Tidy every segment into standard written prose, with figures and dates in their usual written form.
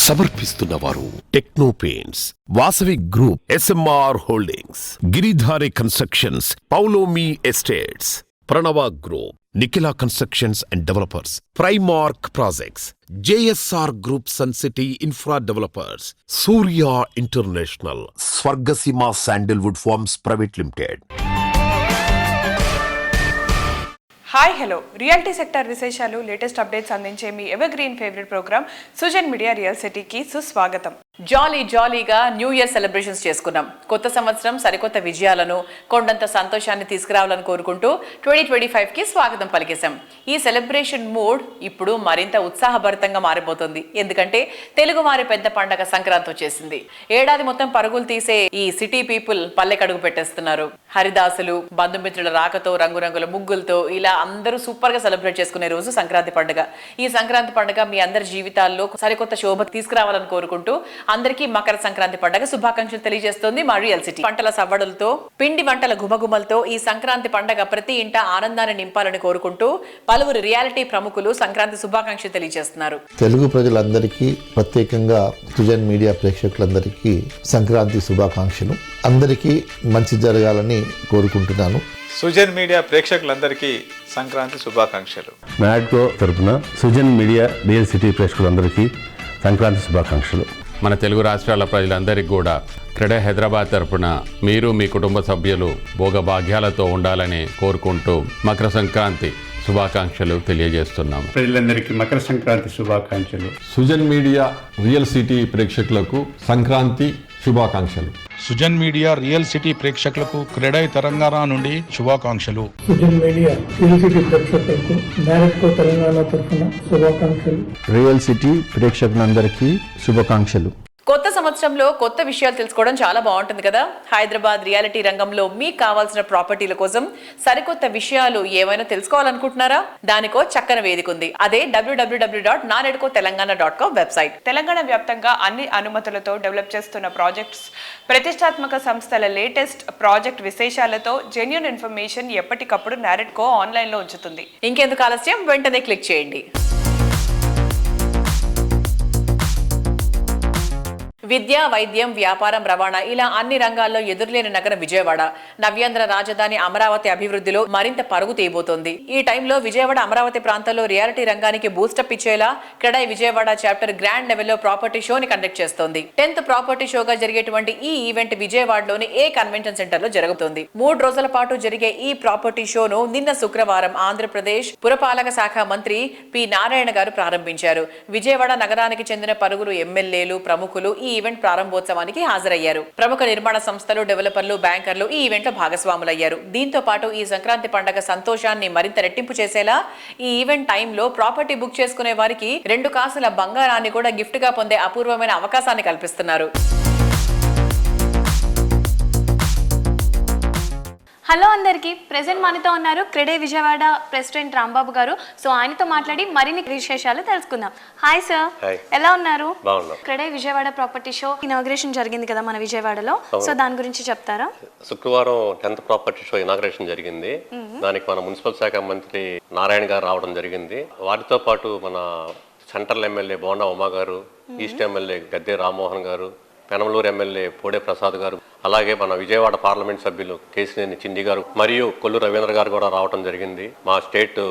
సమర్పిస్తున్నవారు techno paints, Vasavi group, SMR holdings, Giridhari constructions, Paulomi estates, Pranava group, Nikhila constructions and developers, Primark projects, JSR group, sun city infra developers, Surya international, Swargaseema sandalwood farms private limited. Hi hello, reality sector విశేషాలు, latest updates అందించే మీ ever green favourite program Sujan media real సిటీకి సుస్వాగతం. జాలీగా new year celebrations చేసుకున్నాం. కొత్త సంవత్సరం సరికొత్త విజయాలను, కొండంత సంతోషాన్ని తీసుకురావాలని కోరుకుంటూ 2025కి స్వాగతం పలికేశాం. ఈ సెలబ్రేషన్ మూడ్ ఇప్పుడు మరింత ఉత్సాహభరితంగా మారిపోతుంది. ఎందుకంటే తెలుగు వారి పెద్ద పండగ సంక్రాంతి వచ్చేసింది. ఏడాది మొత్తం పరుగులు తీసే ఈ సిటీ పీపుల్ పల్లెకడుగు పెట్టేస్తున్నారు. హరిదాసులు, బంధుమిత్రుల రాకతో, రంగురంగుల ముగ్గులతో ఇలా అందరూ సూపర్ గా సెలబ్రేట్ చేసుకునే రోజు సంక్రాంతి పండుగ. ఈ సంక్రాంతి పండుగ మీ అందరి జీవితాల్లో సరికొత్త శోభ తీసుకురావాలని కోరుకుంటూ అందరికీ మకర సంక్రాంతి పండుగ శుభాకాంక్షలు తెలియజేస్తోంది మా రియల్ సిటీ. పంటల సవ్వడులతో, పిండి వంటల గుమగుమలతో ఈ సంక్రాంతి పండుగ ప్రతి ఇంట ఆనందాన్ని నింపాలని కోరుకుంటూ పలువురు రియాలిటీ ప్రముఖులు సంక్రాంతి శుభాకాంక్షలు తెలియజేస్తున్నారు. తెలుగు ప్రజలందరికీ, ప్రత్యేకంగా సుజన్ మీడియా ప్రేక్షకులందరికీ సంక్రాంతి శుభాకాంక్షలు. అందరికీ మంచి జరగాలని కోరుకుంటున్నాను. సుజన్ మీడియా ప్రేక్షకులందరికీ సంక్రాంతి శుభాకాంక్షలు. నాడ్కో తరపున సుజన్ మీడియా రియల్ సిటీ ప్రేక్షకులందరికీ సంక్రాంతి శుభాకాంక్షలు. మన తెలుగు రాష్ట్రాల ప్రజలందరికీ కూడా క్రెడే హైదరాబాద్ తరపున మీరు, మీ కుటుంబ సభ్యులు భోగభాగ్యాలతో ఉండాలని కోరుకుంటూ మకర సంక్రాంతి శుభాకాంక్షలు తెలియజేస్తున్నాము. ప్రజలందరికీ మకర సంక్రాంతి శుభాకాంక్షలు. సుజన్ మీడియా రియల్ సిటీ ప్రేక్షకులకు సంక్రాంతి శుభాకాంక్షలు. సుజన్ మీడియా రియల్ సిటీ ప్రేక్షకులకు క్రెడై తెలంగాణ నుండి శుభాకాంక్షలు. సుజన్ మీడియా రియల్ సిటీ ప్రేక్షకులకు నారెడ్కో తెలంగాణ తరఫున శుభాకాంక్షలు. రియల్ సిటీ ప్రేక్షకులందరికీ శుభాకాంక్షలు. కొత్త సంవత్సరంలో కొత్త విషయాలు తెలుసుకోవడం చాలా బాగుంటుంది కదా. హైదరాబాద్ రియాలిటీ రంగంలో మీకు కావాల్సిన ప్రాపర్టీల కోసం సరికొత్త విషయాలు ఏమైనా తెలుసుకోవాలనుకుంటున్నారా? దానికో చక్కని వేదిక ఉంది. అదే www.naredcotelangan.com వెబ్సైట్. తెలంగాణ వ్యాప్తంగా అన్ని అనుమతులతో డెవలప్ చేస్తున్న ప్రాజెక్ట్స్, ప్రతిష్టాత్మక సంస్థల లేటెస్ట్ ప్రాజెక్ట్ విశేషాలతో జెన్యూన్ ఇన్ఫర్మేషన్ ఎప్పటికప్పుడు నారెడ్కో ఆన్లైన్ లో ఉంచుతుంది. ఇంకెందుకు ఆలస్యం, వెంటనే క్లిక్ చేయండి. విద్య, వైద్యం, వ్యాపారం, రవాణా ఇలా అన్ని రంగాల్లో ఎదురులేని నగరం విజయవాడ. నవ్యాంధ్ర రాజధాని అమరావతి అభివృద్ధిలో మరింత పరుగు తీయబోతోంది. ఈ టైంలో విజయవాడ, అమరావతి ప్రాంతాల్లో రియాలిటీ రంగానికి బూస్టప్ ఇచ్చేలా క్రెడై విజయవాడ చాప్టర్ గ్రాండ్ లెవెల్లో ప్రాపర్టీ షోని కండక్ట్ చేస్తోంది. 10th ప్రాపర్టీ షోగా జరిగేటువంటి ఈ ఈవెంట్ విజయవాడలోని ఏ కన్వెన్షన్ సెంటర్ లో జరుగుతుంది. 3 రోజుల పాటు జరిగే ఈ ప్రాపర్టీ షోను నిన్న శుక్రవారం ఆంధ్రప్రదేశ్ పురపాలక శాఖ మంత్రి పి నారాయణ గారు ప్రారంభించారు. విజయవాడ నగరానికి చెందిన పలువురు ఎమ్మెల్యేలు, ప్రముఖులు ఈ ఈవెంట్ ప్రారంభోత్సవానికి హాజరయ్యారు. ప్రముఖ నిర్మాణ సంస్థలు, డెవలపర్లు, బ్యాంకర్లు ఈ ఈవెంట్ లో భాగస్వాములయ్యారు. దీంతో పాటు ఈ సంక్రాంతి పండుగ సంతోషాన్ని మరింత రెట్టింపు చేసేలా ఈ ఈవెంట్ టైంలో ప్రాపర్టీ బుక్ చేసుకునే వారికి 2 కాసుల బంగారాన్ని కూడా గిఫ్ట్ గా పొందే అపూర్వమైన అవకాశాన్ని కల్పిస్తున్నారు. హలో అందరికీ, ప్రెసెంట్ మనతో ఉన్నారు క్రెడై విజయవాడ ప్రెసిడెంట్ రాంబాబు గారు. సో ఆయనతో మాట్లాడి మరిన్ని విశేషాలు తెలుసుకుందాం. హాయ్ సార్, ఎలా ఉన్నారు? CREDAI Vijayawada property show inauguration జరిగింది కదా మన విజయవాడలో, సో దాని గురించి చెప్తారా? శుక్రవారం 10th ప్రాపర్టీ షో ఇనాగ్రేషన్ జరిగింది. దానికి మన మున్సిపల్ శాఖ మంత్రి నారాయణ గారు రావడం జరిగింది. వారితో పాటు మన సెంట్రల్ ఎమ్మెల్యే బోండా ఉమా గారు, ఈస్ట్ ఎమ్మెల్యే గద్దె రామ్మోహన్ గారు, పెనమలూరు ఎమ్మెల్యే పోడే ప్రసాద్ గారు, అలాగే మన విజయవాడ పార్లమెంట్ సభ్యులు కేసినేని చిండి గారు మరియు కొల్లు రవీంద్ర గారు కూడా రావడం జరిగింది. మా స్టేట్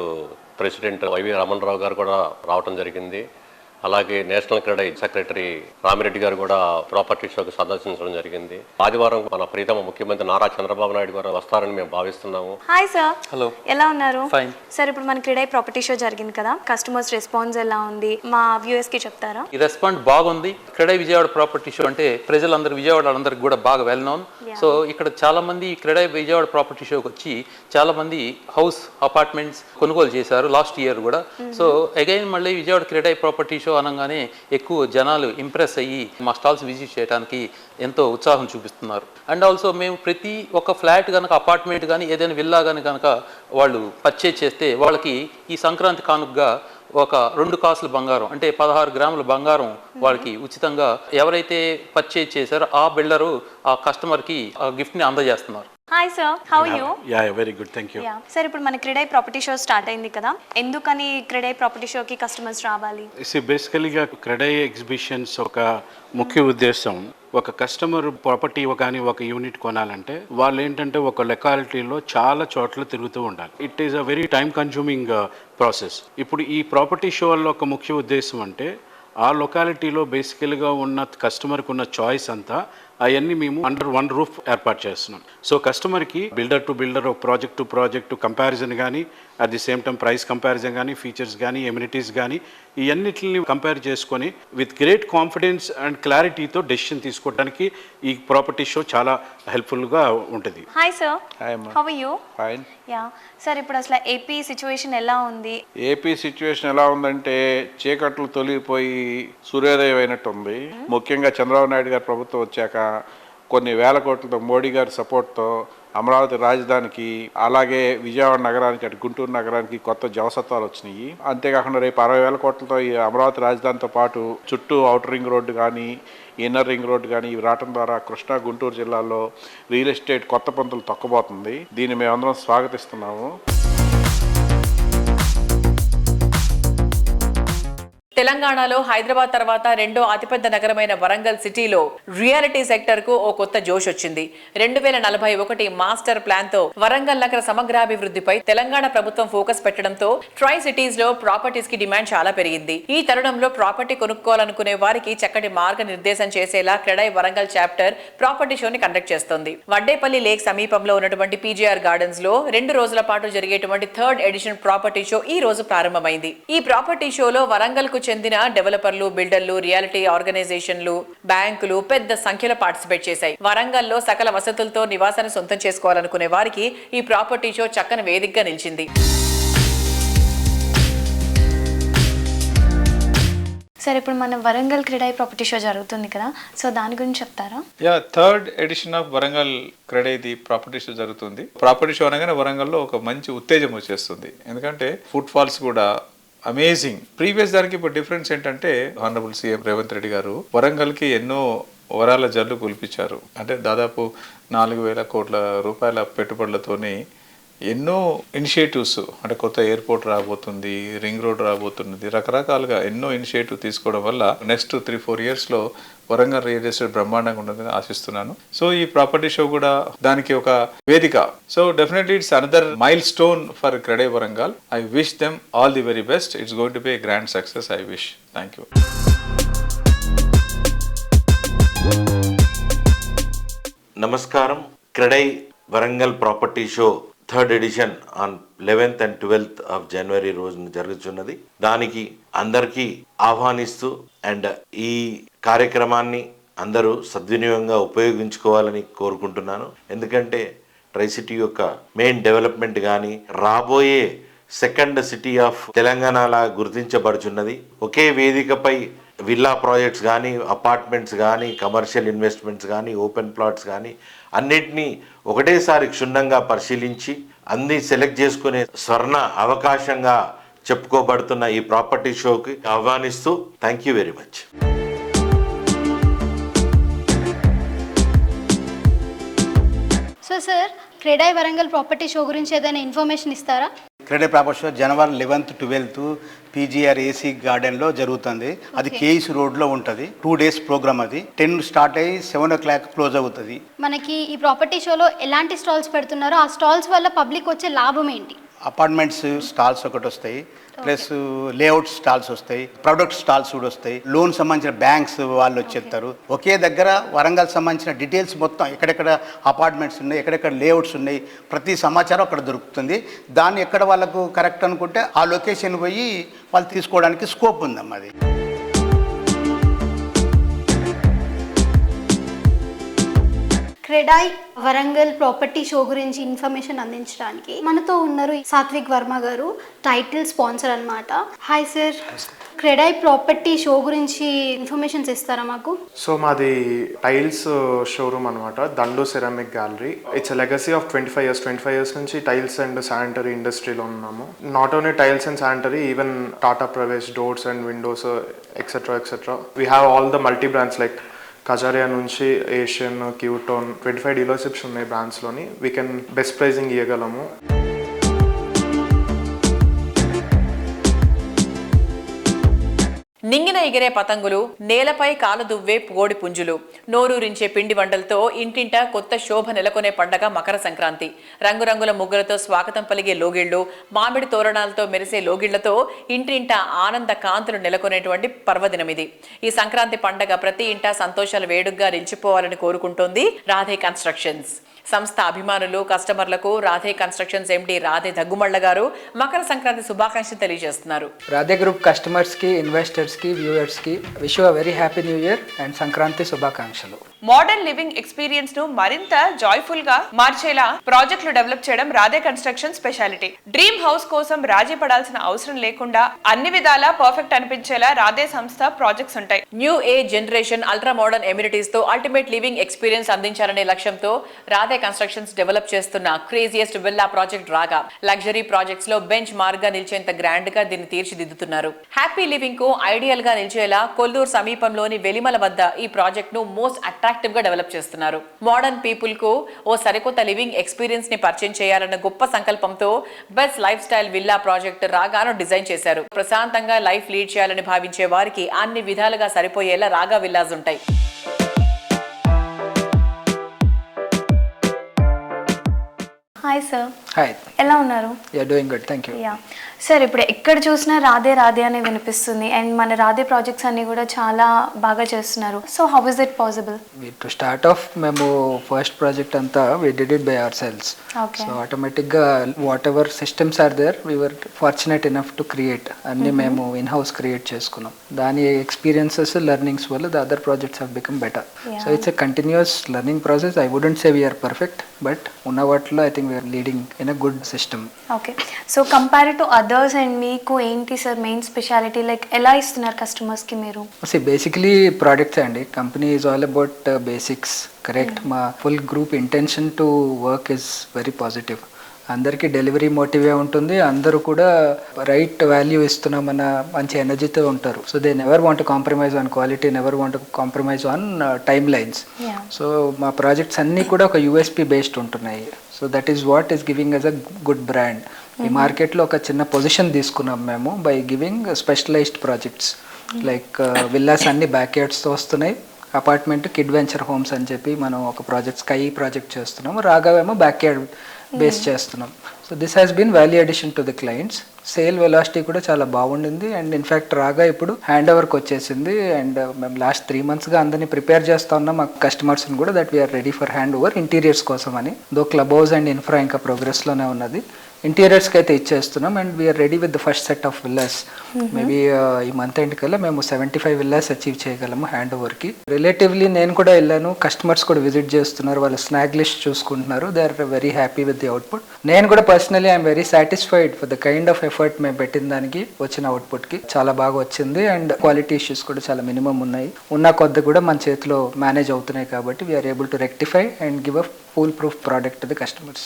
ప్రెసిడెంట్ వైవి రమణరావు గారు కూడా రావడం జరిగింది. అలాగే నేషనల్ క్రెడై సెక్రటరీ రామిరెడ్డి గారు కూడా ప్రాపర్టీ షోకి సందర్శించడం జరిగింది. ఆదివారం మన ప్రీతమ ముఖ్యమంత్రి నారా చంద్రబాబు నాయుడు గారు వస్తారని మేము భావిస్తున్నాము. హాయ్ సార్, హలో, ఎలా ఉన్నారు? ఫైన్ సార్, ఇప్పుడు మన క్రెడై ప్రాపర్టీ షో జరిగింది కదా, కస్టమర్స్ రెస్పాన్స్ ఎలా ఉంది మా వ్యూయర్స్ కి చెప్తారా? ఈ రెస్పాన్స్ బాగుంది. క్రెడై విజయవాడ ప్రాపర్టీ షో అంటే ప్రజలందరూ, విజయవాడలందరికీ కూడా బాగా వెల్ నోన్. సో ఇక్కడ చాలా మంది క్రెడై విజయవాడ ప్రాపర్టీ షోకి వచ్చి చాలా మంది హౌస్, అపార్ట్మెంట్స్ కొనుగోలు చేశారు లాస్ట్ ఇయర్ కూడా. సో అగైన్ మళ్ళీ విజయవాడ క్రెడై ప్రాపర్టీ షో అనగానే ఎక్కువ జనాలు ఇంప్రెస్ అయ్యి మా స్టాల్స్ విజిట్ చేయడానికి ఎంతో ఉత్సాహం చూపిస్తున్నారు. అండ్ ఆల్సో మేము ప్రతి ఒక్క ఫ్లాట్ కనుక, అపార్ట్మెంట్ కానీ ఏదైనా విల్లా కానీ కనుక వాళ్ళు పర్చేజ్ చేస్తే వాళ్ళకి ఈ సంక్రాంతి కానుకగా ఒక 2 కాసుల బంగారం అంటే 16 గ్రాముల బంగారం వాళ్ళకి ఉచితంగా ఎవరైతే పర్చేజ్ చేశారో ఆ బిల్డరు ఆ కస్టమర్కి ఆ గిఫ్ట్ని అందజేస్తున్నారు. Hi sir, how are you? Very good, thank you. Sir, ఇప్పుడు మన క్రెడై ప్రాపర్టీ షో స్టార్ట్ అయింది కదా, ఎందుకని క్రెడై ప్రాపర్టీ షోకి కస్టమర్స్ రావాలి? బేసికలీగా క్రెడై ఎగ్జిబిషన్స్ ఒక ముఖ్య ఉద్దేశం, ఒక కస్టమర్ ప్రాపర్టీ కానీ ఒక యూనిట్ కొనాలంటే వాళ్ళు ఏంటంటే ఒక లొకాలిటీలో చాలా చోట్ల తిరుగుతూ ఉండాలి. It is a very time consuming process. ఇప్పుడు ఈ ప్రాపర్టీ షోల్లో ఒక ముఖ్య ఉద్దేశం అంటే ఆ లొకాలిటీలో బేసికల్గా ఉన్న కస్టమర్కి ఉన్న చాయిస్ అంతా అవన్నీ మేము అండర్ వన్ రూఫ్ ఏర్పాటు చేస్తున్నాం. సో కస్టమర్కి బిల్డర్ టు బిల్డర్, ఒక ప్రాజెక్ట్ టు ప్రాజెక్టు కంపారిజన్ కానీ, at the same time price comparison కానీ, ఫీచర్స్ కానీ, ఎమ్యూనిటీస్ కానీ, ఇవన్నిటిని కంపేర్ చేసుకొని విత్ గ్రేట్ కాన్ఫిడెన్స్ అండ్ క్లారిటీతో డెసిషన్ తీసుకోవడానికి ఈ ప్రాపర్టీ షో చాలా హెల్ప్ఫుల్గా ఉంటుంది. Hi sir, hi how are you? Fine. Sir, ఇప్పుడు అసలు ఏపీ సిచ్యువేషన్ ఎలా ఉంది? ఏపీ సిచ్యువేషన్ ఎలా ఉందంటే చీకట్లు తొలిగిపోయి సూర్యోదయం అయినట్టు ఉంది. ముఖ్యంగా చంద్రబాబు నాయుడు గారి ప్రభుత్వం వచ్చాక కొన్ని వేల కోట్లతో మోడీ గారి సపోర్ట్తో అమరావతి రాజధానికి, అలాగే విజయవాడ నగరానికి, అటు గుంటూరు నగరానికి కొత్త జవసత్వాలు వచ్చినాయి. అంతేకాకుండా రేపు 60,000 కోట్లతో ఈ అమరావతి రాజధానితో పాటు చుట్టూ అవుటర్ రింగ్ రోడ్డు కానీ, ఇన్నర్ రింగ్ రోడ్డు కానీ ఇవి రావడం ద్వారా కృష్ణా గుంటూరు జిల్లాల్లో రియల్ ఎస్టేట్ కొత్త పంతులు తొక్కబోతుంది. దీన్ని మేమందరం స్వాగతిస్తున్నాము. తెలంగాణలో హైదరాబాద్ తర్వాత రెండో అతిపెద్ద నగరమైన వరంగల్ సిటీలో రియాలిటీ సెక్టర్ కు ఓ కొత్త జోష్ వచ్చింది. 2041 మాస్టర్ ప్లాన్ తో వరంగల్ నగర సమగ్రాభివృద్ధిపై తెలంగాణ ప్రభుత్వం ఫోకస్ పెట్టడంతో ట్రై సిటీస్ లో ప్రాపర్టీస్ కి డిమాండ్ చాలా పెరిగింది. ఈ తరుణంలో ప్రాపర్టీ కొనుక్కోవాలనుకునే వారికి చక్కటి మార్గనిర్దేశం చేసేలా క్రెడై వరంగల్ చాప్టర్ ప్రాపర్టీ షోని కండక్ట్ చేస్తోంది. వడ్డేపల్లి లేక్ సమీపంలో ఉన్నటువంటి పీజీఆర్ గార్డెన్స్ లో 2 రోజుల పాటు జరిగేటువంటి 3rd ఎడిషన్ ప్రాపర్టీ షో ఈ రోజు ప్రారంభమైంది. ఈ ప్రాపర్టీ షోలో వరంగల్ కు చెందిన డెవలపర్లు, బిల్డర్లు, రియాలిటీ ఆర్గనైజేషన్లు, బ్యాంకులు పెద్ద సంఖ్యలో పార్టిసిపేట్ చేశాయి. వరంగల్లో సకల వసతులతో నివాసాన్ని సొంతం చేసుకోవాలనుకునే వారికి ఈ ప్రాపర్టీ షో చక్కని వేదికగా నిలిచింది. సార్, ఇప్పుడు మన వరంగల్ క్రెడై ప్రాపర్టీ షో జరుగుతుంది కదా, సో దాని గురించి చెప్తారా? 3rd ఎడిషన్ ఆఫ్ వరంగల్ క్రెడైది ప్రాపర్టీ షో జరుగుతుంది. ప్రాపర్టీ షో అనగానే వరంగల్లో ఒక మంచి ఉత్తేజం వచ్చేస్తుంది. ఎందుకంటే ఫుట్ ఫాల్స్ కూడా అమేజింగ్. ప్రీవియస్ దానికి ఇప్పుడు డిఫరెన్స్ ఏంటంటే హానరబుల్ సీఎం రేవంత్ రెడ్డి గారు వరంగల్కి ఎన్నో వరాల జల్లు కుల్పించారు. అంటే దాదాపు 4,000 కోట్ల రూపాయల పెట్టుబడులతోని ఎన్నో ఇనిషియేటివ్స్, అంటే కొత్త ఎయిర్పోర్ట్ రాబోతుంది, రింగ్ రోడ్ రాబోతున్నది, రకరకాలుగా ఎన్నో ఇనిషియేటివ్ తీసుకోవడం వల్ల నెక్స్ట్ 3-4 ఇయర్స్లో వరంగల్ రియల్ ఎస్టేట్ బ్రహ్మాండంగా ఉంటుందని ఆశిస్తున్నాను. సో ఈ ప్రాపర్టీ షో కూడా దానికి ఒక వేదిక. So definitely it's another mile stone for CREDAI Warangal. I wish them all the very best. It's going to be a grand success. I wish. Thank you. నమస్కారం. CREDAI Warangal property show 3rd edition on 11th and 12th of జనవరి రోజున జరుగుతున్నది. దానికి అందరికీ ఆహ్వానిస్తూ and ఈ కార్యక్రమాన్ని అందరూ సద్వినియోగంగా ఉపయోగించుకోవాలని కోరుకుంటున్నాను. ఎందుకంటే ట్రై సిటీ యొక్క మెయిన్ డెవలప్మెంట్ కానీ రాబోయే 2nd సిటీ ఆఫ్ తెలంగాణలా గుర్తించబడుచున్నది. ఒకే వేదికపై విల్లా ప్రాజెక్ట్స్ కానీ, అపార్ట్మెంట్స్ కానీ, కమర్షియల్ ఇన్వెస్ట్మెంట్స్ కానీ, ఓపెన్ ప్లాట్స్ కానీ అన్నిటినీ ఒకటేసారి క్షుణ్ణంగా పరిశీలించి అన్ని సెలెక్ట్ చేసుకునే స్వర్ణ అవకాశంగా చెప్పుకోబడుతున్న ఈ ప్రాపర్టీ షోకి ఆహ్వానిస్తూ thank you very much. So sir, CREDAI Warangal property show గురించి ఏదైనా ఇన్ఫర్మేషన్ ఇస్తారా? క్రెడై ప్రాపర్టీ షో జనవరి 11th, 12th పీజీఆర్ ఏసీ గార్డెన్లో జరుగుతుంది. అది కేఈస్ రోడ్లో ఉంటుంది. 2 days ప్రోగ్రామ్. అది 10 స్టార్ట్ అయ్యి 7 o'clock క్లోజ్ అవుతుంది. మనకి ఈ ప్రాపర్టీ షోలో ఎలాంటి స్టాల్స్ పెడుతున్నారో, ఆ స్టాల్స్ వల్ల పబ్లిక్ వచ్చే లాభం ఏంటి? అపార్ట్మెంట్స్ స్టాల్స్ ఒకటి వస్తాయి, ప్లస్ లేఅవుట్ స్టాల్స్ వస్తాయి, ప్రొడక్ట్ స్టాల్స్ కూడా వస్తాయి, లోన్ సంబంధించిన బ్యాంక్స్ వాళ్ళు వచ్చేస్తారు. ఒకే దగ్గర వరంగల్ సంబంధించిన డీటెయిల్స్ మొత్తం ఎక్కడెక్కడ అపార్ట్మెంట్స్ ఉన్నాయి, ఎక్కడెక్కడ లేఅవుట్స్ ఉన్నాయి, ప్రతి సమాచారం అక్కడ దొరుకుతుంది. దాన్ని ఎక్కడ వాళ్ళకు కరెక్ట్ అనుకుంటే ఆ లొకేషన్ పోయి వాళ్ళు తీసుకోవడానికి స్కోప్ ఉందమ్మా. అది క్రెడై వరంగల్ ప్రాపర్టీ షో గురించి ఇన్ఫర్మేషన్ అందించడానికి మనతో ఉన్నారు సాత్విక్ వర్మ గారు, టైటిల్ స్పాన్సర్ అన్నమాట. Hi sir, CREDAI property show గురించి ఇన్ఫర్మేషన్స్ ఇస్తారా మాకు? సో మాది టైల్స్ షోరూమ్ అనమాట, దండు ceramic gallery. It's legacy of 25 years నుంచి టైల్స్ అండ్ శానిటరీ ఇండస్ట్రీలో ఉన్నాము. Not only tiles and sanitary, even Tata Pravesh doors and Windows etcetera. We have all the multi brands like Kajaria నుంచి Asian, క్యూటోన్ 25 dealerships ఉన్నాయి బ్రాండ్స్లోని. We can best pricing ఇవ్వగలము. నింగిన ఎగిరే పతంగులు, నేలపై కాలు దువ్వే కోడి పుంజులు, నోరూరించే పిండి వంటలతో ఇంటింటా కొత్త శోభ నెలకొనే పండగ మకర సంక్రాంతి. రంగురంగుల ముగ్గులతో స్వాగతం పలిగే లోగిళ్లు, మామిడి తోరణాలతో మెరిసే లోగిళ్లతో ఇంటింటా ఆనంద కాంతులు నెలకొనేటువంటి పర్వదినం ఇది. ఈ సంక్రాంతి పండగ ప్రతి ఇంటా సంతోషాల వేడుగ్గా నిలిచిపోవాలని కోరుకుంటోంది రాధే కన్స్ట్రక్షన్స్ సంస్థ అభిమానులు, కస్టమర్లకు రాధే కన్స్ట్రక్షన్స్ ఎండి రాధే దగ్గుమళ్ళ గారు మకర సంక్రాంతి శుభాకాంక్షలు తెలియజేస్తున్నారు. రాధే గ్రూప్ కస్టమర్స్ కి, ఇన్వెస్టర్స్ కి, వ్యూవర్స్ కి wish you a very happy new year and Sankranti శుభాకాంక్షలు. మోడర్న్ లివింగ్ ఎక్స్పీరియన్స్ ను మరింత జాయ్ఫుల్ గా మార్చేలా ప్రాజెక్టులు డెవలప్ చేయడం Radhe construction speciality. Dream house కోసం రాజీ పడాల్సిన అవసరం లేకుండా అన్ని విధాలా పర్ఫెక్ట్ అనిపించేలా రాధే సంస్థ ప్రాజెక్ట్స్ ఉంటాయి. New age generation ultra modern amenities తో అల్టిమేట్ లివింగ్ ఎక్స్పీరియన్స్ అందించాలనే లక్ష్యంతో రాధే కన్స్ట్రక్షన్స్ డెవలప్ చేస్తున్న క్రేజియస్ట్ విల్లా ప్రాజెక్ట్ రాగా. లగ్జరీ ప్రాజెక్ట్స్ లో బెంచ్ మార్క్ గా నిలిచేంత గ్రాండ్ గా దీన్ని తీర్చిదిద్దుతున్నారు. హ్యాపీ లివింగ్ కు ఐడియల్ గా నిలిచేలా కొల్లూరు సమీపంలోని వెలిమల వద్ద ఈ ప్రాజెక్ట్ ను మోస్ట్ అట్రాక్టివ్ గా డెవలప్ చేస్తున్నారు. మోడర్న్ పీపుల్ కు ఓ సరికొత్త లివింగ్ ఎక్స్పీరియన్స్ ని పరిచయం చేయాలన్న గొప్ప సంకల్పంతో best life style villa project రాగాను డిజైన్ చేశారు. ప్రశాంతంగా లైఫ్ లీడ్ చేయాలని భావించే వారికి అన్ని విధాలుగా సరిపోయేలా రాగా విల్లాస్ ఉంటాయి. Hi sir. హాయ్. ఎలా ఉన్నారు? Yeah doing good, thank you. Yeah sir, ఇప్పుడు ఎక్కడ చూసినా రాధే రాధే అనే వినిపిస్తుంది అండ్ మన రాధే ప్రాజెక్ట్స్ అన్ని కూడా చాలా బాగా చేస్తున్నారు. So how is it possible? To start off మేము ఫస్ట్ ప్రాజెక్ట్ అంతా we did it by ourselves. So ఆటోమేటిక్గా whatever systems are there we were fortunate enough to create అన్ని మేము ఇన్ హౌస్ క్రియేట్ చేసుకున్నాం. దాని experiences learnings వల్ల the other projects have become better. So it's a continuous learning process. I wouldn't say we're perfect, but ఉన్న వాటిలో I think we're leading in a good system. Okay, so compare to others and మీకు ఏంటి sir main speciality? Like ఎలా ఇస్తున్నారు కస్టమర్స్కి మీరు? Basically products అండి. Company is all about basics, correct. మా full group intention to work is very positive. అందరికీ delivery మోటివే ఉంటుంది, అందరూ కూడా రైట్ వాల్యూ ఇస్తున్నామన్న మంచి ఎనర్జీతో ఉంటారు. So they never want compromise on quality, never want compromise on time lines. So మా ప్రాజెక్ట్స్ అన్నీ కూడా ఒక యూఎస్పీ బేస్డ్ ఉంటున్నాయి. So that is what is giving us a good brand. ఈ మార్కెట్లో ఒక చిన్న పొజిషన్ తీసుకున్నాం మేము by giving specialised projects. Like villas అన్ని బ్యాక్ యార్డ్స్తో వస్తున్నాయి. అపార్ట్మెంట్ కిడ్ వెంచర్ హోమ్స్ అని చెప్పి మనం ఒక ప్రాజెక్ట్ స్కై ప్రాజెక్ట్ చేస్తున్నాము. రాగావేమో బ్యాక్ యార్డ్ బేస్ చేస్తున్నాం. So this has been value addition to the clients. Sale velocity కూడా చాలా బాగుండింది. అండ్ ఇన్ఫ్యాక్ట్ రాగా ఇప్పుడు హ్యాండ్ ఓవర్కి వచ్చేసింది. అండ్ మేము లాస్ట్ 3 monthsగా అందరినీ ప్రిపేర్ చేస్తూ ఉన్నాం మా కస్టమర్స్ని కూడా, that we're ready for hand over interiors కోసం అని. Though club house and infra ఇంకా ప్రోగ్రెస్లోనే ఉన్నది. ఇంటీరియర్స్కి అయితే ఇచ్చేస్తున్నాం. And we're ready with the first set of villas. Maybe ఈ మంత్ ఎండ్ కల్లా మేము 75 విల్లాస్ అచీవ్ చేయగలము హ్యాండ్ ఓవర్కి. రిలేటివ్లీ నేను కూడా వెళ్ళాను, కస్టమర్స్ కూడా విజిట్ చేస్తున్నారు, వాళ్ళ స్నాగ్ లిస్ట్ చూసుకుంటున్నారు. They are very happy with the output. నేను కూడా personally I'm very satisfied for the kind of effort మేము పెట్టిన దానికి వచ్చిన అవుట్పుట్కి. చాలా బాగా వచ్చింది. అండ్ క్వాలిటీ ఇష్యూస్ కూడా చాలా మినిమం ఉన్నాయి. ఉన్న కొద్ది కూడా మన చేతిలో మేనేజ్ అవుతున్నాయి కాబట్టి we're able to rectify and give a full proof product to the customers.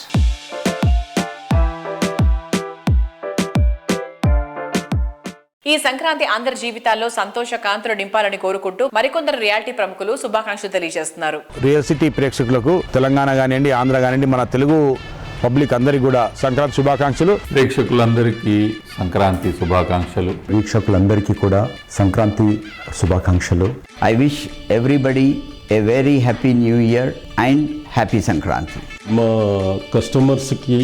ఈ సంక్రాంతి అందరి జీవితాల్లో సంతోష కాంతులు నింపాలని కోరుకుంటూ మరికొందరు రియాలిటీ ప్రముఖులు శుభాకాంక్షలు తెలియజేస్తున్నారు. రియల్ సిటీ ప్రేక్షకులకు తెలంగాణ కానివ్వండి, ఆంధ్ర కానివ్వండి, మన తెలుగు పబ్లిక్ అందరికీ కూడా సంక్రాంతి శుభాకాంక్షలు. ప్రేక్షకులందరికీ సంక్రాంతి శుభాకాంక్షలు. వీక్షకులందరికీ కూడా సంక్రాంతి శుభాకాంక్షలు. I wish everybody a very happy new year and happy Sankranti. మా కస్టమర్స్కి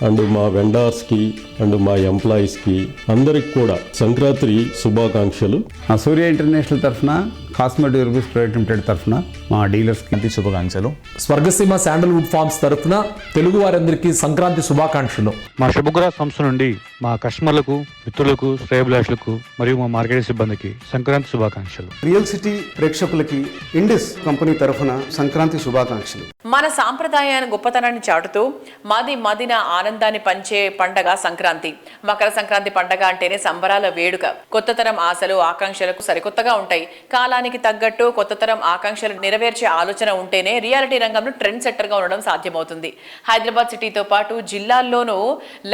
అండ్ మా వెండర్స్కి అండ్ మా ఎంప్లాయీస్కి అందరికి కూడా సంక్రాంతి శుభాకాంక్షలు. సూర్య ఇంటర్నేషనల్ తరఫున, కాస్మెటిక్ డ్యూరబుల్స్ ప్రైవేట్ లిమిటెడ్ తరఫున మా డీలర్స్కి శుభాకాంక్షలు. స్వర్గసీమ శాండల్వుడ్ ఫార్మ్స్ తరఫున తెలుగు వారందరికీ సంక్రాంతి శుభాకాంక్షలు. మా శుభగ్రహ సంస్థ నుండి మా కస్టమర్లకు, మిత్రులకు, శ్రేయభిలాషులకు మరియు మా మార్కెటింగ్ సిబ్బందికి సంక్రాంతి శుభాకాంక్షలు. రియల్ సిటీ ప్రేక్షకులకి ఇండిస్ కంపెనీ తరఫున సంక్రాంతి శుభాకాంక్షలు. మన మన సాంప్రదాయాన్ని గొప్పతనాన్ని చాటుతూ మదిన ఆనందాన్ని పంచే పండగ సంక్రాంతి. మకర సంక్రాంతి పండగ అంటేనే సంబరాల వేడుక. కొత్తతరం ఆశలు ఆకాంక్షలకు సరికొత్తగా ఉంటాయి. కాలానికి తగ్గట్టు కొత్తతరం ఆకాంక్షలు నెరవేర్చే ఆలోచన ఉంటేనే రియాలిటీ రంగంలో ట్రెండ్ సెట్టర్ గా ఉండడం సాధ్యమవుతుంది. హైదరాబాద్ సిటీతో పాటు జిల్లాల్లోనూ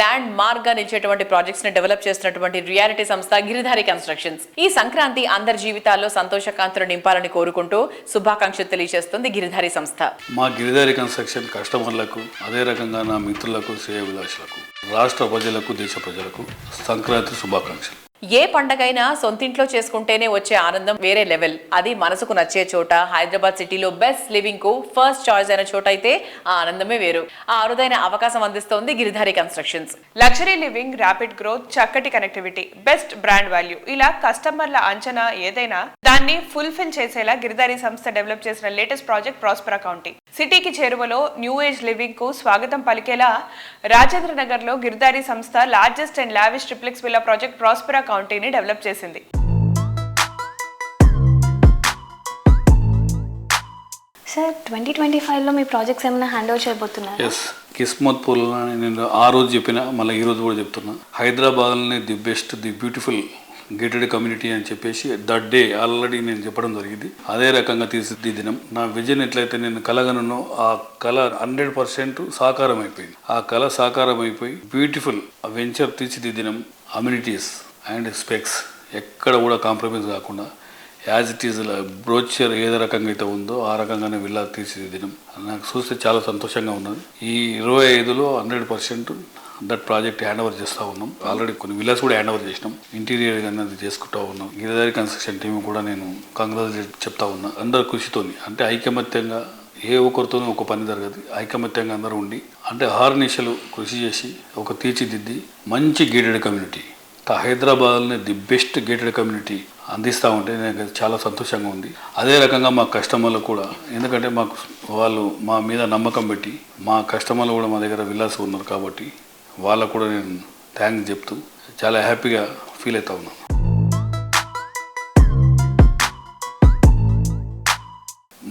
ల్యాండ్ మార్క్ గా నిలిచేటువంటి ప్రాజెక్ట్స్ ని డెవలప్ చేస్తున్నటువంటి రియాలిటీ సంస్థ గిరిధారి కన్స్ట్రక్షన్స్. ఈ సంక్రాంతి అందరి జీవితాల్లో సంతోషకాంతులు నింపాలని కోరుకుంటూ శుభాకాంక్షలు తెలియజేస్తుంది గిరిధారి సంస్థ. మా గిరిధారి కన్స్ట్రక్షన్ కస్టమర్లకు, అదే రకంగా నా మిత్రులకు, శ్రేయోభిలాషులకు, రాష్ట్ర ప్రజలకు, దేశ ప్రజలకు సంక్రాంతి శుభాకాంక్షలు. ఏ పండగైనా సొంతింట్లో చేసుకుంటేనే వచ్చే ఆనందం వేరే లెవెల్. అది మనసుకు నచ్చే చోట, హైదరాబాద్ సిటీలో బెస్ట్ లివింగ్ కు ఫస్ట్ చాయిస్ అయిన చోట అయితే ఆ ఆనందమే వేరు. ఆ అరుదైన అవకాశం అందిస్తోంది Giridhari constructions. Luxury living, rapid growth, చక్కటి కనెక్టివిటీ, బెస్ట్ బ్రాండ్ వాల్యూ, ఇలా కస్టమర్ల అంచనా ఏదైనా దాన్ని ఫుల్ఫిల్ చేసేలా గిరిధారి సంస్థ డెవలప్ చేసిన లేటెస్ట్ ప్రాజెక్ట్ ప్రాస్పెరా కౌంటీ. సిటీకి చేరువలో న్యూ ఏజ్ లివింగ్ కు స్వాగతం పలికేలా రాజేంద్ర నగర్ లో గిరిధారి సంస్థ largest and lavish triplex villa project Prospera కౌంటీని డెవలప్ చేసింది. సార్ 2025లో మీ ప్రాజెక్ట్స్ ఏమైనా హ్యాండ్ ఓవర్ చేయబోతున్నారు? ఎస్, కిస్మత్పూర్లో నేను ఆ రోజు చెప్పిన, మళ్ళీ ఈ రోజు కూడా చెప్తున్నా, హైదరాబాద్లోనే the best, the beautiful gated community అని చెప్పేసి దట్ డే ఆల్రెడీ నేను చెప్పడం జరిగింది. అదే రకంగా తీర్చిదిద్దినం. నా విజన్ ఎట్లయితే నేను కలగనో ఆ కళ 100% సాకారం అయిపోయింది. ఆ కళ సాకారం అయిపోయి బ్యూటిఫుల్ వెంచర్ తీర్చిదిద్దినం. అమ్యూనిటీస్ అండ్ స్పెక్స్ ఎక్కడ కూడా కాంప్రమైజ్ కాకుండా యాజ్ ఇట్ ఈజ్ బ్రోచర్ ఏ రకంగా అయితే ఉందో ఆ రకంగానే విల్లా తీర్చిదిద్దినం. నాకు చూస్తే చాలా సంతోషంగా ఉన్నది. ఈ 25లో 100% దట్ ప్రాజెక్ట్ హ్యాండ్ ఓవర్ చేస్తూ ఉన్నాం. ఆల్రెడీ కొన్ని విల్లాస్ కూడా హ్యాండ్ ఓవర్ చేసినాం. ఇంటీరియర్ అనేది చేసుకుంటూ ఉన్నాం. గిరిధారి కన్స్ట్రక్షన్ టీం కూడా నేను కంగ్రాచులేట్ చెప్తా ఉన్నా. అందరు కృషితోని, అంటే ఐకమత్యంగా, ఏ ఒక్కరితోనూ ఒక పని జరగదు. ఐకమత్యంగా అందరూ ఉండి, అంటే అహర్నిశలు కృషి చేసి ఒక తీర్చిదిద్ది మంచి గేటెడ్ కమ్యూనిటీ, హైదరాబాద్లోనే ది బెస్ట్ గేటెడ్ కమ్యూనిటీ అందిస్తూ ఉంటే నాకు చాలా సంతోషంగా ఉంది. అదే రకంగా మా కస్టమర్లు కూడా, ఎందుకంటే మాకు వాళ్ళు మా మీద నమ్మకం పెట్టి, మా కస్టమర్లు కూడా మా దగ్గర విల్లాస్ ఉన్నారు కాబట్టి వాళ్ళకు కూడా నేను థ్యాంక్స్ చెప్తూ చాలా హ్యాపీగా ఫీల్ అవుతా ఉన్నాను.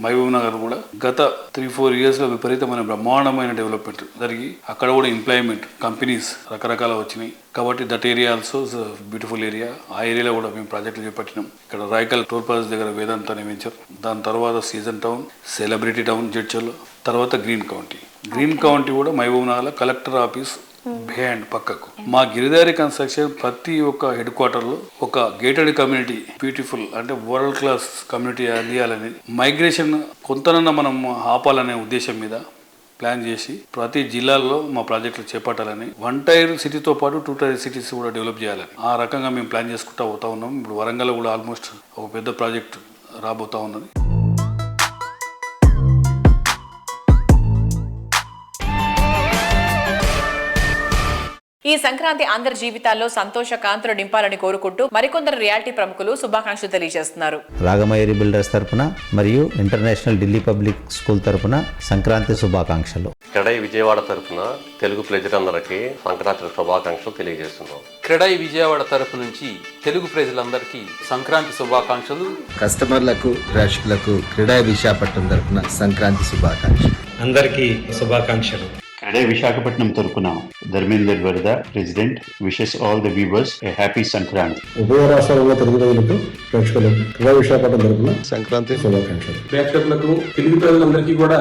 మహబూబ్ నగర్ కూడా గత 3-4 ఇయర్స్లో విపరీతమైన బ్రహ్మాండమైన డెవలప్మెంట్ జరిగి అక్కడ కూడా ఎంప్లాయ్మెంట్ కంపెనీస్ రకరకాల వచ్చినాయి. కాబట్టి that area also beautiful area. ఆ ఏరియాలో కూడా మేము ప్రాజెక్టులు చేపట్టినాం. ఇక్కడ రాయకల్ టోల్ ప్లాజా దగ్గర వేదాంత అనే వెంచర్, దాని తర్వాత సీజన్ టౌన్, సెలబ్రిటీ టౌన్ జడ్చర్లో, తర్వాత గ్రీన్ కౌంటీ. గ్రీన్ కౌంటీ కూడా మహబూబ్ నగర్లో కలెక్టర్ ఆఫీస్ బిహైండ్ పక్కకు. మా గిరిధారి కన్స్ట్రక్షన్ ప్రతి ఒక్క హెడ్ క్వార్టర్లో ఒక గేటెడ్ కమ్యూనిటీ, బ్యూటిఫుల్ అంటే వరల్డ్ క్లాస్ కమ్యూనిటీ అందియాలని, మైగ్రేషన్ కొంతనన్నా మనం ఆపాలనే ఉద్దేశం మీద ప్లాన్ చేసి ప్రతి జిల్లాల్లో మా ప్రాజెక్టులు చేపట్టాలని, 1 టైర్ సిటీతో పాటు 2 టైర్ సిటీస్ కూడా డెవలప్ చేయాలని ఆ రకంగా మేము ప్లాన్ చేసుకుంటూ పోతా ఉన్నాం. ఇప్పుడు వరంగల్ కూడా ఆల్మోస్ట్ ఒక పెద్ద ప్రాజెక్ట్ రాబోతా ఉన్నది. ఈ సంక్రాంతి అందరి జీవితాల్లో సంతోష కాంతులు నింపాలని కోరుకుంటూ మరికొందరు రియాలిటీ ప్రముఖులు శుభాకాంక్షలు తెలియజేస్తున్నారు. రాగమయూరి బిల్డర్స్ తరపున మరియు ఇంటర్నేషనల్ ఢిల్లీ పబ్లిక్ స్కూల్ తరపున సంక్రాంతి శుభాకాంక్షలు. క్రెడై విజయవాడ తరఫున తెలుగు ప్రజలందరికీ సంక్రాంతి శుభాకాంక్షలు తెలియజేస్తున్నాం. క్రెడై విజయవాడ తరఫు నుంచి తెలుగు ప్రజలందరికీ సంక్రాంతి శుభాకాంక్షలు. కస్టమర్లకు, ప్రేక్షకులకు క్రెడై విశాఖపట్నం తరఫున సంక్రాంతి శుభాకాంక్షలు. అందరికీ శుభాకాంక్షలు. క్రెడై విశాఖపట్నం తరపున ధర్మేందర్ వరద president wishes all the viewers A happy Sankranti. ఉభయ రాష్ట్రాలలో తెలుగు ప్రజలకు, ప్రేక్షకులకు క్రెడై విశాఖపట్నం తరపున సంక్రాంతి శుభాకాంక్షలు. ప్రేక్షకులకు, తెలుగు ప్రజలందరికీ కూడా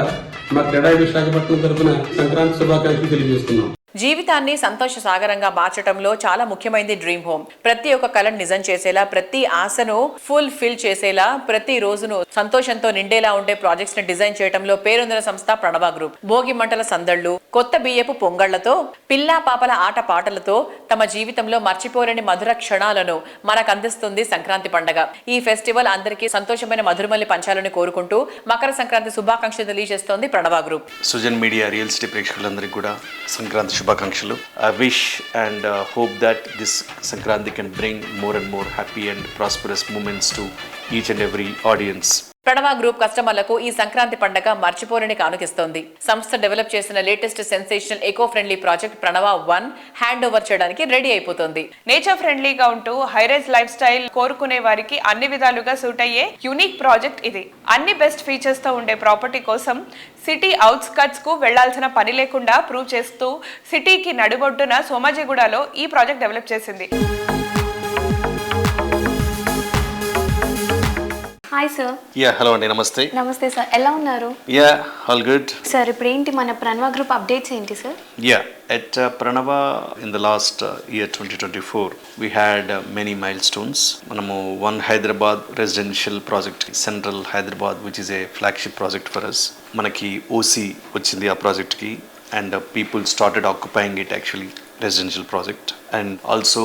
మా క్రెడై విశాఖపట్నం తరపున సంక్రాంతి శుభాకాంక్షలు తెలియజేస్తున్నాం. జీవితాన్ని సంతోష సాగరంగా మార్చడంలో చాలా ముఖ్యమైనది డ్రీమ్ హోమ్. ప్రతి ఒక్క కళను నిజం చేసేలా, ప్రతి ఆశను ఫుల్ ఫిల్ చేసేలా, ప్రతి రోజును సంతోషంతో నిండేలా ఉండే ప్రాజెక్ట్స్ ని డిజైన్ చేయడంలో పేరొందిన సంస్థ ప్రణవ గ్రూప్. భోగి మంటల సందళ్లు, కొత్త బియ్యపు పొంగళ్లతో, పిల్లా పాపల ఆట పాటలతో తమ జీవితంలో మర్చిపోలేని మధుర క్షణాలను మనకు అందిస్తుంది సంక్రాంతి పండగ. ఈ ఫెస్టివల్ అందరికీ సంతోషమైన మధురమల్లి పంచాలని కోరుకుంటూ మకర సంక్రాంతి శుభాకాంక్షలు తెలియజేస్తోంది Pranava group. Sujan media real estate ప్రేక్షకులందరికీ కూడా సంక్రాంతి శుభాకాంక్షలు. I wish and hope that this Sankranti can bring more and more happy and prosperous moments to each and every audience. Pranava group కస్టమర్లకు ఈ సంక్రాంతి పండుగ మర్చిపోలేని కానుకిస్తోంది. సంస్థ డెవలప్ చేసిన latest sensational eco friendly project Pranava 1 hand over చేయడానికి రెడీ అయిపోతుంది. Nature ఫ్రెండ్లీగా ఉంటూ హైరైజ్ లైఫ్ స్టైల్ కోరుకునే వారికి అన్ని విధాలుగా సూట్ అయ్యే యూనిక్ ప్రాజెక్ట్ ఇది. అన్ని బెస్ట్ ఫీచర్స్ తో ఉండే ప్రాపర్టీ కోసం సిటీ అవుట్స్కట్స్ కు వెళ్లాల్సిన పని లేకుండా ప్రూవ్ చేస్తూ సిటీకి నడుబొడ్డున సోమాజిగూడలో ఈ ప్రాజెక్ట్ డెవలప్ చేసింది. Hi sir. హలో అండి, నమస్తే. నమస్తే సార్, ఎలా ఉన్నారు? ఆల్ గుడ్ సార్, ఇప్పుడు ఏంటి మన ప్రణవ గ్రూప్ అప్డేట్స్ ఏంటి sir? At Pranava in the last year 2024 we had many milestones. Manamu one Hyderabad residential project, Central Hyderabad, which is a flagship project for us. Manaki OC vachindi aa project ki, and people started occupying it actually, residential project. And also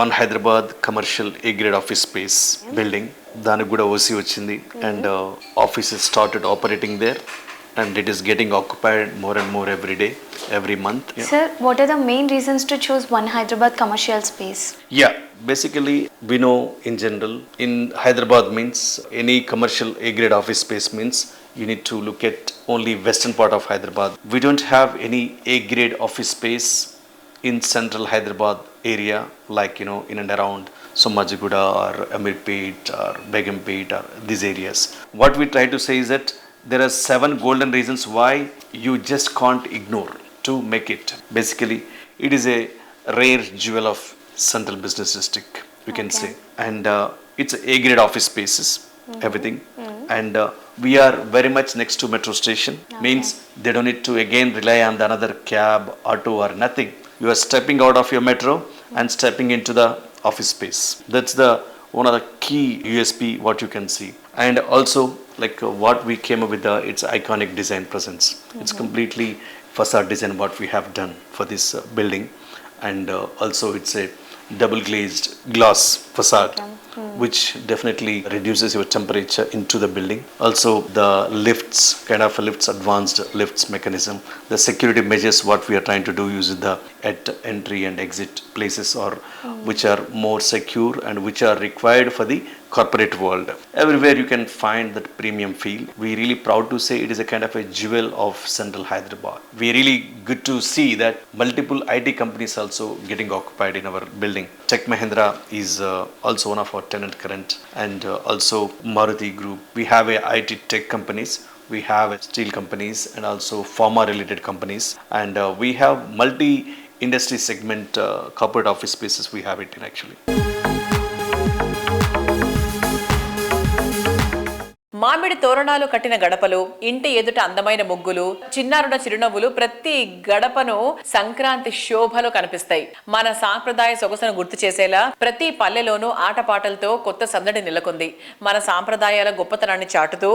one Hyderabad commercial A grade office space building, దానికి కూడా OC వచ్చింది, and offices started operating there, and it is getting occupied more and more every day, every month. Sir, what are the main reasons to choose one Hyderabad commercial space? Basically we know in general in Hyderabad means any commercial A grade office space means you need to look at only western part of Hyderabad. We don't have any A grade office space in central Hyderabad area, like in and around Somajiguda or Amirpet or Begumpet or these areas. What we try to say is that there are 7 golden reasons why you just can't ignore to make it. Basically, it is a rare jewel of central business district, we can say. And it's A grade office spaces, everything. And we are very much next to metro station. Means they don't need to again rely on the another cab, auto or nothing. You are stepping out of your metro and stepping into the office space. That's the one of the key USP what you can see. And also like what we came up with, its iconic design presence. It's completely facade design what we have done for this building, and also it's a double glazed glass facade, which definitely reduces your temperature into the building. Also the lifts, advanced lifts mechanism, the security measures what we are trying to do using the at entry and exit places, or which are more secure and which are required for the corporate world. Everywhere you can find that premium feel. We really proud to say it is a kind of a jewel of central Hyderabad. We really good to see that multiple IT companies also getting occupied in our building. Tech Mahindra is also one of our tenant current, and also Maruti Group. We have a IT tech companies, we have steel companies, and also pharma related companies, and we have multi industry segment corporate office spaces we have it in actually. మామిడి తోరణాలు కట్టిన గడపలు, ఇంటి ఎదుట అందమైన ముగ్గులు, చిన్నారుల చిరునవ్వులు ప్రతి గడపను సంక్రాంతి శోభలో కనిపిస్తాయి. మన సాంప్రదాయ సొగసును గుర్తు చేసేలా ప్రతి పల్లెలోనూ ఆటపాటలతో కొత్త సందడి నెలకొంది. మన సాంప్రదాయాల గొప్పతనాన్ని చాటుతూ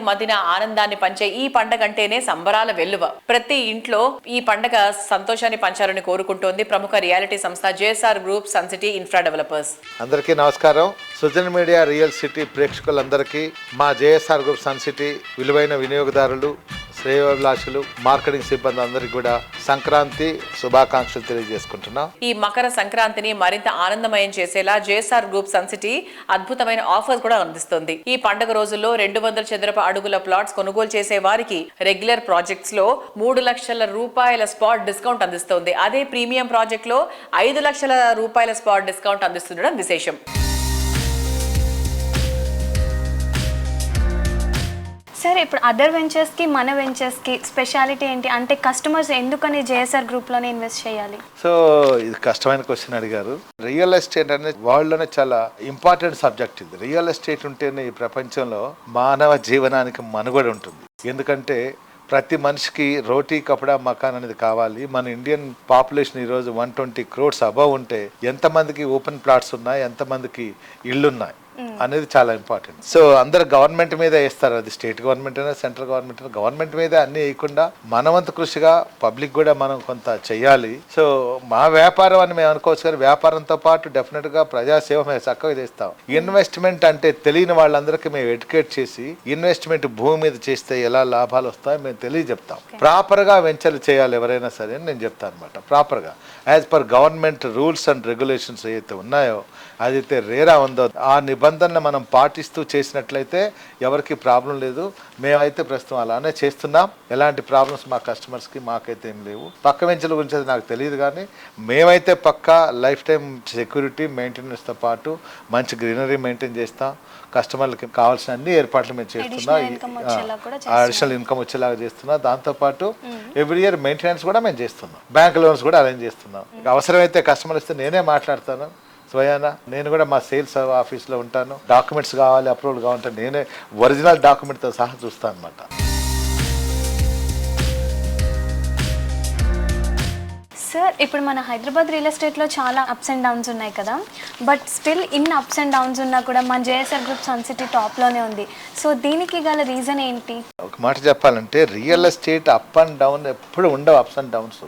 మదిన ఆనందాన్ని పంచే ఈ పండగ అంటేనే సంబరాల వెల్లువ. ప్రతి ఇంట్లో ఈ పండగ సంతోషాన్ని పంచాలని కోరుకుంటోంది ప్రముఖ రియాలిటీ సంస్థ JSR group sun city infra Developers. అందరికీ నమస్కారం. సుజన్ మీడియా రియల్ సిటీ ప్రేక్షకులందరికీ మా జేఎస్ఆర్ గ్రూప్ సన్ సిటీ విలువైన వినియోగదారులు, శ్రేయోభిలాషులు, మార్కెటింగ్ సిబ్బంది అందరికీ కూడా సంక్రాంతి శుభాకాంక్షలు తెలియజేసుకుంటున్నాం. ఈ మకర సంక్రాంతిని మరింత ఆనందమయం చేసేలా జేఎస్ఆర్ గ్రూప్ సన్ సిటీ అద్భుతమైన ఆఫర్స్ కూడా అందిస్తుంది. ఈ పండుగ రోజుల్లో 200 చదరపు అడుగుల ప్లాట్స్ కొనుగోలు చేసే వారికి రెగ్యులర్ ప్రాజెక్ట్స్ లో 3 లక్షల రూపాయల స్పాట్ డిస్కౌంట్ అందిస్తోంది. అదే ప్రీమియం ప్రాజెక్ట్ లో 5 లక్షల రూపాయల స్పాట్ డిస్కౌంట్ అందిస్తుండడం విశేషం. సార్, ఇప్పుడు అదర్ వెంచర్స్కి మన వెంచర్స్కి స్పెషాలిటీ ఏంటి? అంటే కస్టమర్స్ ఎందుకని జేఎస్ఆర్ గ్రూప్లోనే ఇన్వెస్ట్ చేయాలి? సో ఇది కష్టమైన క్వశ్చన్ అడిగారు. రియల్ ఎస్టేట్ అనేది వరల్డ్లోనే చాలా ఇంపార్టెంట్ సబ్జెక్ట్. ఇది రియల్ ఎస్టేట్ ఉంటేనే ఈ ప్రపంచంలో మానవ జీవనానికి మనుగడ ఉంటుంది. ఎందుకంటే ప్రతి మనిషికి రోటీ కపడా మకాన్ అనేది కావాలి. మన ఇండియన్ పాపులేషన్ ఈరోజు 120 crores అబవ్ ఉంటే ఎంతమందికి ఓపెన్ ప్లాట్స్ ఉన్నాయి, ఎంతమందికి ఇళ్ళున్నాయి అనేది చాలా ఇంపార్టెంట్. సో అందరు గవర్నమెంట్ మీద వేస్తారు, అది స్టేట్ గవర్నమెంట్ అయినా సెంట్రల్ గవర్నమెంట్ అయినా గవర్నమెంట్ మీద అన్ని వేయకుండా మనవంత కృషిగా పబ్లిక్ కూడా మనం కొంత చెయ్యాలి. సో మా వ్యాపారం అని మేము అనుకోవచ్చు, కానీ వ్యాపారంతో పాటు డెఫినెట్గా ప్రజాసేవ మేము చక్కగా చేస్తాం. ఇన్వెస్ట్మెంట్ అంటే తెలియని వాళ్ళందరికీ మేము ఎడ్యుకేట్ చేసి ఇన్వెస్ట్మెంట్ భూమి మీద చేస్తే ఎలా లాభాలు వస్తాయో మేము తెలియజెప్తాం. ప్రాపర్గా వెంచర్లు చేయాలి ఎవరైనా సరే అని నేను చెప్తాను అనమాట. ప్రాపర్గా as per government rules and regulations ఏదైతే ఉన్నాయో, అదైతే రేరా ఉందో ఆ నిబంధనలు మనం పాటిస్తూ చేసినట్లయితే ఎవరికి ప్రాబ్లం లేదు. మేమైతే ప్రస్తుతం అలానే చేస్తున్నాం. ఎలాంటి ప్రాబ్లమ్స్ మా కస్టమర్స్కి మాకైతే ఏం లేవు. పక్క వెంచర్ల గురించి అది నాకు తెలియదు, కానీ మేమైతే పక్కా లైఫ్ టైం సెక్యూరిటీ మెయింటెనెన్స్తో పాటు మంచి గ్రీనరీ మెయింటైన్ చేస్తాం. కస్టమర్లకి కావాల్సిన అన్ని ఏర్పాట్లు మేము చేస్తున్నాం. అడిషనల్ ఇన్కమ్ వచ్చేలాగా చేస్తున్నాం. దాంతోపాటు ఎవ్రీ ఇయర్ మెయింటెనెన్స్ కూడా మేము చేస్తున్నాం. బ్యాంక్ లోన్స్ కూడా అరేంజ్ చేస్తున్నాం. అవసరమైతే కస్టమర్ ఇస్తే నేనే మాట్లాడతాను స్వయాన. నేను కూడా మా సేల్స్ ఆఫీస్లో ఉంటాను. డాక్యుమెంట్స్ కావాలి, అప్రూవల్ కావాలంటే నేనే ఒరిజినల్ డాక్యుమెంట్తో సహా చూస్తాను అనమాట. సార్, ఇప్పుడు మన హైదరాబాద్ రియల్ ఎస్టేట్లో చాలా అప్స్ అండ్ డౌన్స్ ఉన్నాయి కదా, బట్ స్టిల్ ఇన్ని అప్స్ అండ్ డౌన్స్ ఉన్నా కూడా మన జేఎస్ఆర్ గ్రూప్ సన్ సిటీ టాప్లోనే ఉంది. సో దీనికి గల రీజన్ ఏంటి? ఒక మాట చెప్పాలంటే real estate up and down ఎప్పుడు ఉండవు. అప్స్ అండ్ డౌన్స్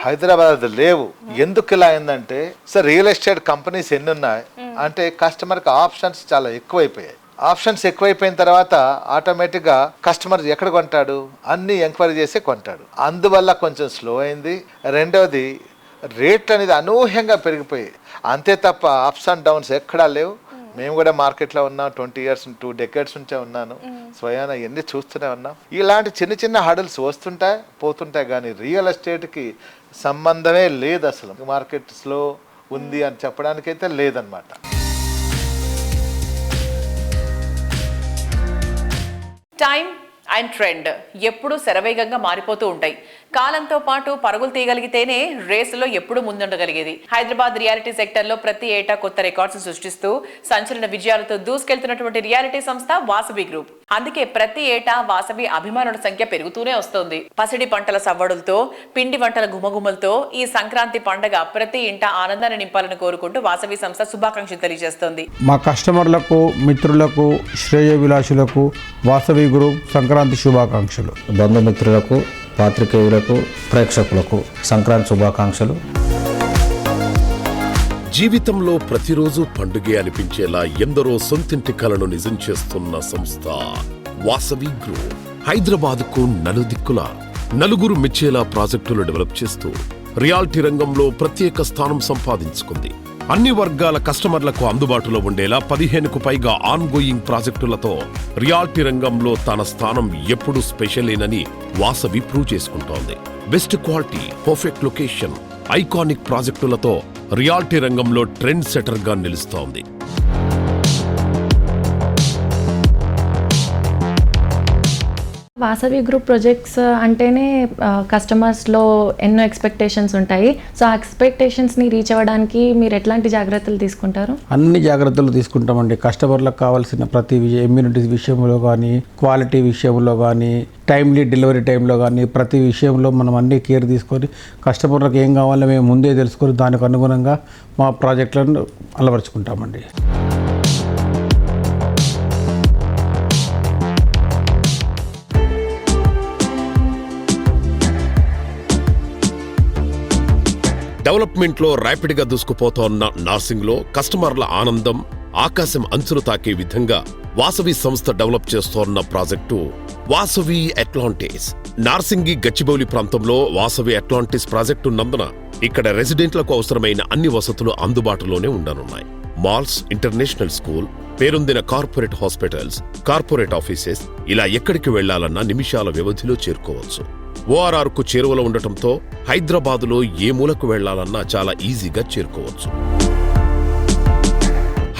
హైదరాబాద్ లేవు. ఎందుకు ఇలా అయిందంటే సార్, రియల్ ఎస్టేట్ కంపెనీస్ ఎన్ని ఉన్నాయి అంటే కస్టమర్కి ఆప్షన్స్ చాలా ఎక్కువైపోయాయి. ఆప్షన్స్ ఎక్కువైపోయిన తర్వాత ఆటోమేటిక్గా కస్టమర్ ఎక్కడ కొంటాడు, అన్ని ఎంక్వైరీ చేసే కొంటాడు. అందువల్ల కొంచెం స్లో అయింది. రెండవది, రేట్లు అనేది అనూహ్యంగా పెరిగిపోయాయి. అంతే తప్ప అప్స్ అండ్ డౌన్స్ ఎక్కడా లేవు. మేము కూడా మార్కెట్లో ఉన్నాం. 20 years 2 decades నుంచే ఉన్నాను. స్వయాన ఎన్ని చూస్తూనే ఉన్నాం. ఇలాంటి చిన్న చిన్న హడల్స్ వస్తుంటాయి పోతుంటాయి, కానీ రియల్ ఎస్టేట్కి సంబంధమే లేదు. అసలు మార్కెట్ స్లో ఉంది అని చెప్పడానికైతే లేదనమాట. టైం అండ్ ట్రెండ్ ఎప్పుడూ శరవేగంగా మారిపోతూ ఉంటాయి. కాలంతో పాటు పరుగులు తీయగలిగితేనే రేసులో ఎప్పుడూ ముందుండగలిగేది. హైదరాబాద్ రియాలిటీ సెక్టర్లో ప్రతి ఏటా కొత్త రికార్డ్స్ సృష్టిస్తూ సంచలన విజయాలతో దూసుకెళ్తున్నటువంటి రియాలిటీ సంస్థ వాసవి గ్రూప్. అందుకే ప్రతి ఏటా వాసవి అభిమానుల సంఖ్య పెరుగుతూనే వస్తోంది. పసిడి పంటల సవ్వడులతో, పిండి వంటల గుమగుమలతో ఈ సంక్రాంతి పండుగ ప్రతి ఇంట ఆనందాన్ని నింపాలని కోరుకుంటూ వాసవి సంస్థ శుభాకాంక్షలు తెలియజేస్తోంది. మా కస్టమర్లకు, మిత్రులకు, శ్రేయోభిలాషులకు వాసవి గ్రూప్ సంక్రాంతి శుభాకాంక్షలు. బంధుమిత్రులకు, పాత్రికేయులకు, ప్రేక్షకులకు సంక్రాంతి శుభాకాంక్షలు. జీవితంలో ప్రతిరోజు పండుగే అనిపించేలా ఎందరో సొంతింటి కలను నిజం చేస్తున్న సంస్థ వాసవి గ్రూప్. హైదరాబాద్కు నలుదిక్కుల నలుగురు మెచ్చేలా ప్రాజెక్టులు డెవలప్ చేస్తూ రియాలిటీ రంగంలో ప్రత్యేక స్థానం సంపాదించుకుంది. అన్ని వర్గాల కస్టమర్లకు అందుబాటులో ఉండేలా 15కు పైగా ఆన్గోయింగ్ ప్రాజెక్టులతో రియాలిటీ రంగంలో తన స్థానం ఎప్పుడు స్పెషలేనని వాసవి ప్రూవ్ చేసుకుంటోంది. Best quality, perfect location, iconic ప్రాజెక్టులతో రియాలిటీ రంగంలో ట్రెండ్ సెటర్గా నిలుస్తోంది. వాసవి గ్రూప్ ప్రాజెక్ట్స్ అంటేనే కస్టమర్స్లో ఎన్నో ఎక్స్పెక్టేషన్స్ ఉంటాయి. సో ఆ ఎక్స్పెక్టేషన్స్ని రీచ్ అవ్వడానికి మీరు ఎట్లాంటి జాగ్రత్తలు తీసుకుంటారు? అన్ని జాగ్రత్తలు తీసుకుంటామండి. కస్టమర్లకు కావాల్సిన ప్రతి ఇమ్యూనిటీస్ విషయంలో కానీ, క్వాలిటీ విషయంలో కానీ, టైమ్లీ డెలివరీ టైంలో కానీ ప్రతి విషయంలో మనం అన్ని కేర్ తీసుకొని కస్టమర్లకు ఏం కావాలో మేము ముందే తెలుసుకొని దానికి అనుగుణంగా మా ప్రాజెక్టులను అలవరుచుకుంటామండి. డెవలప్మెంట్లో ర్యాపిడ్గా దూసుకుపోతోన్న నార్సింగ్లో కస్టమర్ల ఆనందం ఆకాశం అంచులు తాకే విధంగా వాసవి సంస్థ డెవలప్ చేస్తోన్న ప్రాజెక్టు వాసవి అట్లాంటిస్. నార్సింగి గచ్చిబౌలి ప్రాంతంలో వాసవి అట్లాంటిస్ ప్రాజెక్టు ఉన్నందున ఇక్కడ రెసిడెంట్లకు అవసరమైన అన్ని వసతులు అందుబాటులోనే ఉండనున్నాయి. మాల్స్, ఇంటర్నేషనల్ స్కూల్, పేరొందిన కార్పొరేట్ హాస్పిటల్స్, కార్పొరేట్ ఆఫీసెస్, ఇలా ఎక్కడికి వెళ్లాలన్నా నిమిషాల వ్యవధిలో చేరుకోవచ్చు. ORR కు చేరువలో ఉండటంతో హైదరాబాదులో ఏ మూలకు వెళ్లాలన్నా చాలా ఈజీగా చేరుకోవచ్చు.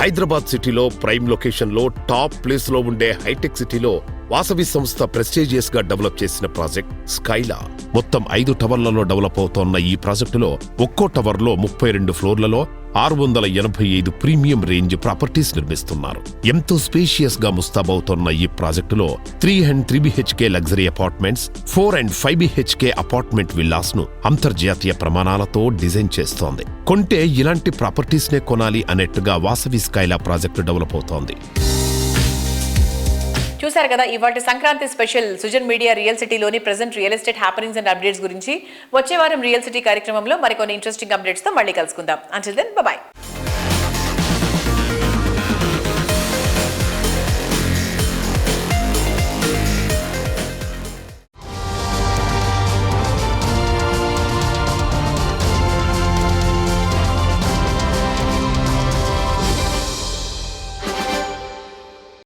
హైదరాబాద్ సిటీలో ప్రైమ్ లొకేషన్లో టాప్ ప్లేస్లో ఉండే హైటెక్ సిటీలో వాసవి సంస్థ ప్రెస్టీజియస్ గా డెవలప్ చేసిన ప్రాజెక్ట్ స్కైలా. మొత్తం 5 టవర్లలో డెవలప్ అవుతోన్న ఈ ప్రాజెక్టులో ఒక్కో టవర్లో 32 ఫ్లోర్లలో 685 ప్రీమియం రేంజ్ ప్రాపర్టీస్ నిర్మిస్తున్నారు. ఎంతో స్పేషియస్ గా ముస్తాబవుతోన్న ఈ ప్రాజెక్టులో 3 and 3 BHK luxury apartments, 4 and 5 BHK apartment villas ను అంతర్జాతీయ ప్రమాణాలతో డిజైన్ చేస్తోంది. కొంటే ఇలాంటి ప్రాపర్టీస్ నే కొనాలి అన్నట్టుగా వాసవి స్కైలా ప్రాజెక్టు డెవలప్ అవుతోంది. చూశారు కదా ఇవాళ Sankranti special Sujan media real సిటీలోని present real estate happenings and updates గురించి. వచ్చే వారం రియల్ సిటీ కార్యక్రమంలో మరికొన్ని ఇంట్రెస్టింగ్ అప్డేట్స్తో మళ్ళీ కలుసుకుందాం. Until then by.